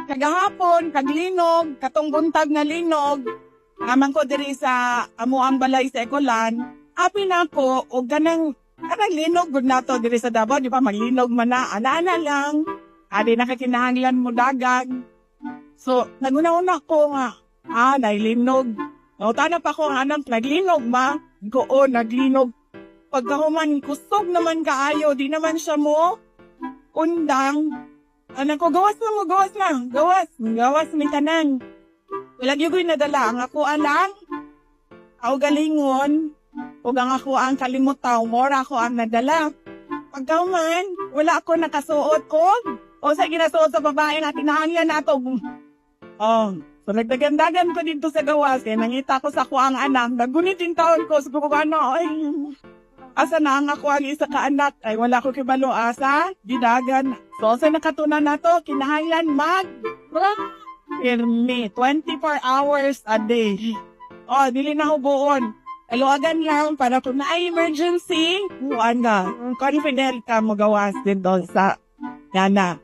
kagahapon, kaglinog, katong buntag na linog, naman ko diri sa amuang balay sa Ecolan, api na ko, o ganang linog, gud na to diri sa Davao, di ba, maglinog man na, ana-ana lang, adi nakakinahanglan mo dagang. So, naguna-una ko nga, nailinog. O, tanap ako nga, anang naglinog ma, oo, naglinog. Pagkahuman, kusog naman kaayo, di naman siya mo, undang. Anak ko, gawas lang. Gawas, may tanan. Wala niyo ko'y nadala. Ang ako alang, ako galingon, o ang ako ang kalimutaw, mora ako ang nadala. Pagkaman, wala ako nakasuot ko. O sa ginasuot sa babae na tinahangyan nato. So nagdagandagan ko dito sa gawas. Kaya nangita ko sa ako ang anak. Nagunit yung taon ko. Sabi ko, asa na ang ako ang isa ka anak, ay wala ko kibalo asa, didagan. So, sa nakatunan na to, kinahanglan pirmi, 24 hours a day. Dili na hubuon. Aluagan lang para kung na-emergency, confident ka mo gawas din doon sa yana.